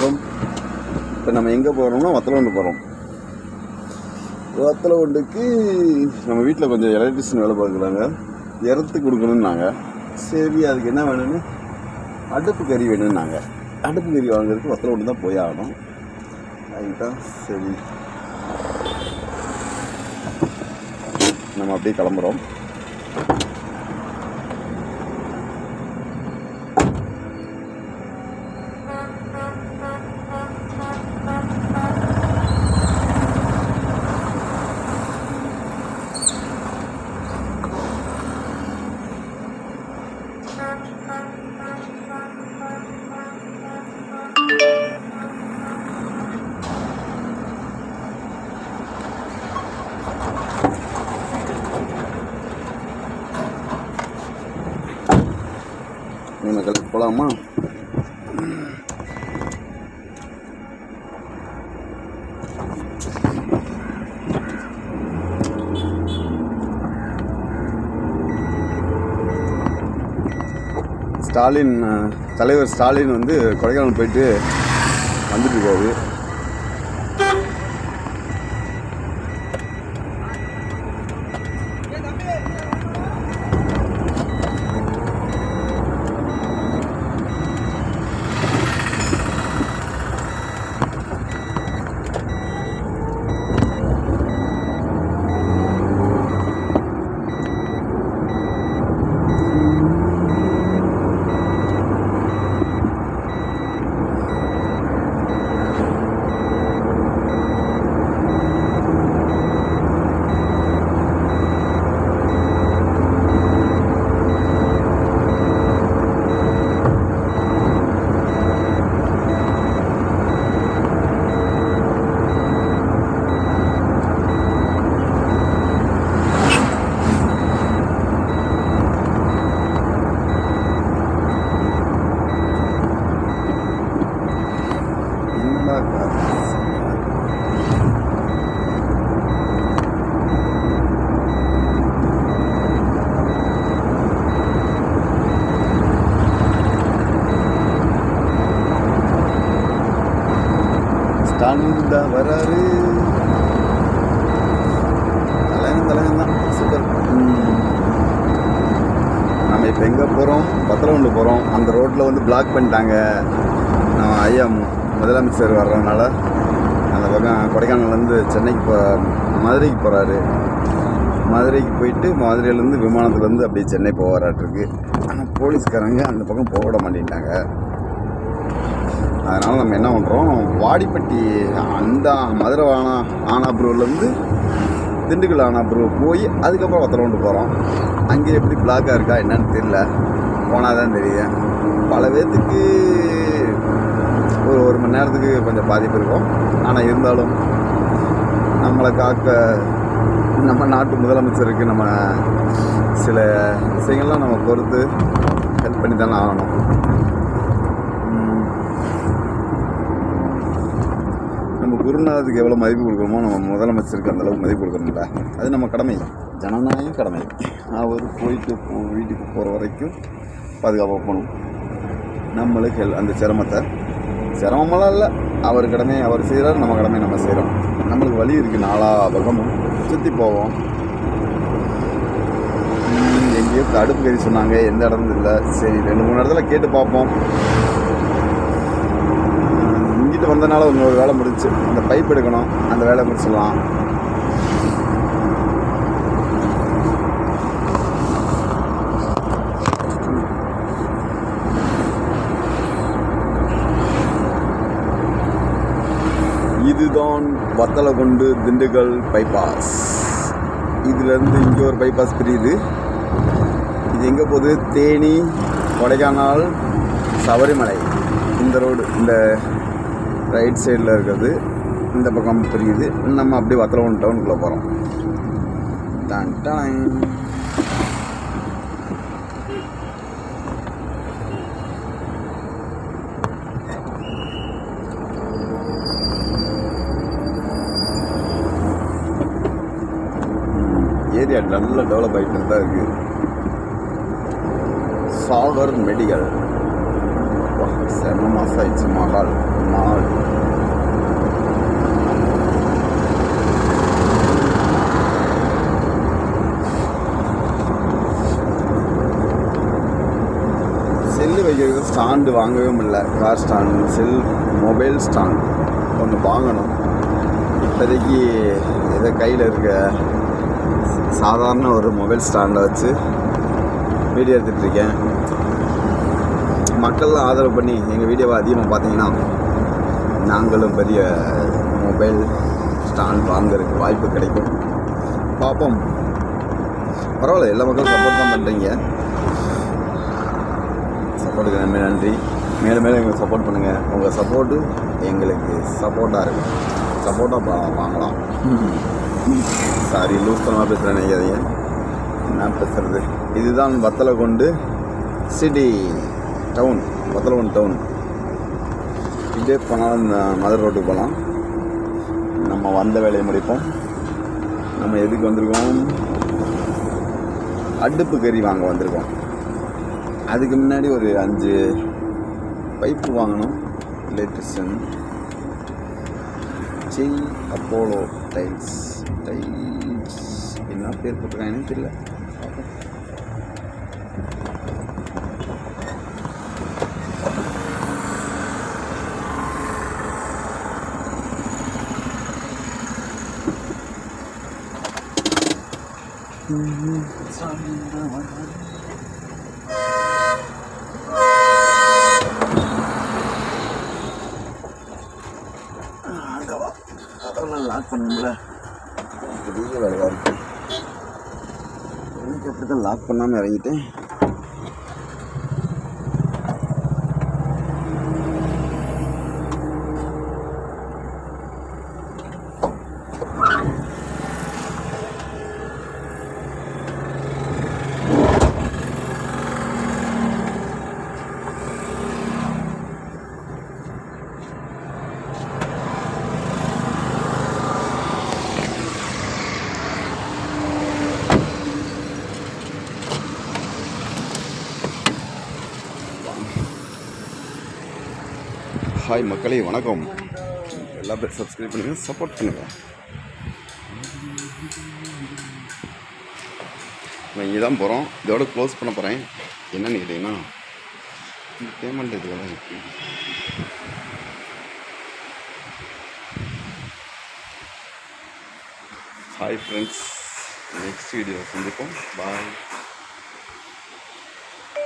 வணக்கம். இப்போ நம்ம எங்கே போகிறோம்னா வத்தலகுண்டு போகிறோம். வத்தலகுண்டுக்கு நம்ம வீட்டில் கொஞ்சம் எலக்ட்ரிஷியன் வேலை பார்க்குறாங்க, இறத்து கொடுக்கணுன்னாங்க. சரி, அதுக்கு என்ன வேணும்னு அடுப்பு கறி வேணும்னாங்க. அடுப்பு கறி வாங்குறதுக்கு வத்தலகுண்டு தான் போய் ஆகணும். அதுதான் சரி நம்ம அப்படியே கிளம்புறோம். மக்களுக்கு போகலாமா? தலைவர் ஸ்டாலின் வந்து கொடைக்கானல் போயிட்டு வந்துட்டு இருக்காரு. ஸ்டாலின் வராரு. தலைவன் தான் சூப்பர். நம்ம இப்போ எங்கே போகிறோம்? வத்தலகுண்டு போகிறோம். அந்த ரோட்டில் வந்து பிளாக் பண்ணிட்டாங்க. நம்ம ஐயா முதலமைச்சர் வர்றதுனால அந்த பக்கம் கொடைக்கானல்லேருந்து சென்னைக்கு மதுரைக்கு போகிறாரு. மதுரைக்கு போயிட்டு மதுரையிலேருந்து விமானத்துலேருந்து அப்படியே சென்னை போகிறாட்டிருக்கு. ஆனால் போலீஸ்காரங்க அந்த பக்கம் போக விட மாட்டேங்கிட்டாங்க. அதனால் நம்ம என்ன பண்ணுறோம், வாடிப்பட்டி அந்த மதுரை ஆனாபுரூர்லேருந்து திண்டுக்கல் ஆனாபுரூர் போய் அதுக்கப்புறம் வத்தலகுண்டு போகிறோம். அங்கே எப்படி பிளாக்காக இருக்கா என்னன்னு தெரியல, போனால் தான் தெரியும். பல பேர்த்துக்கு ஒரு மணி நேரத்துக்கு கொஞ்சம் பாதிப்பு இருக்கும். ஆனால் இருந்தாலும் நம்மளை காக்க நம்ம நாட்டு முதலமைச்சருக்கு நம்ம சில விஷயங்கள்லாம் நம்ம பொறுத்து ஹெல்ப் பண்ணி தானே ஆகணும். நம்ம குருநாதத்துக்கு எவ்வளோ மதிப்பு கொடுக்குறோமோ நம்ம முதலமைச்சருக்கு அந்தளவுக்கு மதிப்பு கொடுக்கணும்ல. அது நம்ம கடமை, ஜனநாயக கடமை. அவர் போயிட்டு வீட்டுக்கு போகிற வரைக்கும் பாதுகாப்பாக போகணும். நம்மளுக்கு அந்த சிரமமெல்லாம் இல்லை. அவர் கடமையை அவர் செய்கிறார், நம்ம கடமையை நம்ம செய்கிறோம். நம்மளுக்கு வழி இருக்குது, நாலா பக்கமும் சுற்றி போவோம். எங்கேயோ அடுப்பு கறி சொன்னாங்க, எந்த இடத்துல இல்லை. சரி, 2-3 இடத்துல கேட்டு பார்ப்போம். இங்கிட்டு வந்தனால ஒரு வேலை முடிச்சு, அந்த பைப் எடுக்கணும், அந்த வேலை முடிச்சிடலாம். இதுதான் வத்தலகுண்டு திண்டுக்கல் பைபாஸ். இதுலேருந்து இங்கே ஒரு பைபாஸ் பிரியுது. இது எங்கே போகுது? தேனி, கொடைக்கானல், சபரிமலை. இந்த ரோடு இந்த ரைட் சைடில் இருக்கிறது இந்த பக்கம் பிரியுது. நம்ம அப்படியே வத்தலகுண்டு டவுனுக்குள்ளே போகிறோம். டான் டான். ஏரியா நல்ல டெவலப் ஆகிட்டு தான் இருக்குது. சாகர் மெடிக்கல். செம மாதம் ஆயிடுச்சு. மகால் மால் செல்லு வைக்கிறது ஸ்டாண்டு வாங்கவே முடியல. கார் ஸ்டாண்டு, மொபைல் ஸ்டாண்ட் ஒன்று வாங்கணும். இப்போதைக்கு இதை கையில் இருக்க சாதாரண ஒரு மொபைல் ஸ்டாண்டை வச்சு வீடியோ எடுத்துகிட்ருக்கேன். மக்கள்லாம் ஆதரவு பண்ணி எங்கள் வீடியோவை அதிகமாக பார்த்தீங்கன்னா நாங்களும் பெரிய மொபைல் ஸ்டாண்ட் வாங்குறதுக்கு வாய்ப்பு கிடைக்கும். பார்ப்போம். பரவாயில்ல, எல்லா மக்களும் சப்போர்ட் தான் பண்ணுறீங்க. சப்போர்ட்டுக்கு ரொம்ப நன்றி. மேலும் மேலும் எங்களுக்கு சப்போர்ட் பண்ணுங்கள். உங்கள் சப்போர்ட்டு எங்களுக்கு சப்போர்ட்டாக இருக்கும். சப்போர்ட்டாக வாங்கலாம். சாரி, லூஸ் பண்ணாமல் பேசுகிறேன், நினைக்காதீங்க. என்ன பேசுகிறது, இதுதான் Vathalagundu city town. Vathalagundu town. இதே போனால் மதுரை ரோட்டுக்கு போகலாம். நம்ம வந்த வேலையை முடிப்போம். நம்ம எதுக்கு வந்திருக்கோம்? அடுப்பு கறி வாங்க வந்திருக்கோம். அதுக்கு முன்னாடி ஒரு 5 பைப்பு வாங்கணும். எலக்ட்ரிஷியன் அப்போலோ டைல்ஸ் என்ன பேர் போட்டிருக்காங்க எனக்கு தெரியல. அதெல்லாம் லாக் பண்ணல. பெரிய வேலையாக இருக்கு. எனக்கு அப்படி தான் லாக் பண்ணாமல் இறங்கிட்டேன். ஹாய் மக்களே, வணக்கம். எல்லா பேரும் சப்ஸ்கிரைப் பண்ணுங்கள், சப்போர்ட் பண்ணுங்கள். நான் இங்கே தான் போகிறோம். இதோட க்ளோஸ் பண்ண போகிறேன். என்னன்னு கேட்டிங்கன்னா, பேமெண்ட் இதுவாக இருக்குது. ஹாய் ஃப்ரெண்ட்ஸ், நெக்ஸ்ட் வீடியோ சந்திப்போம். பாய்.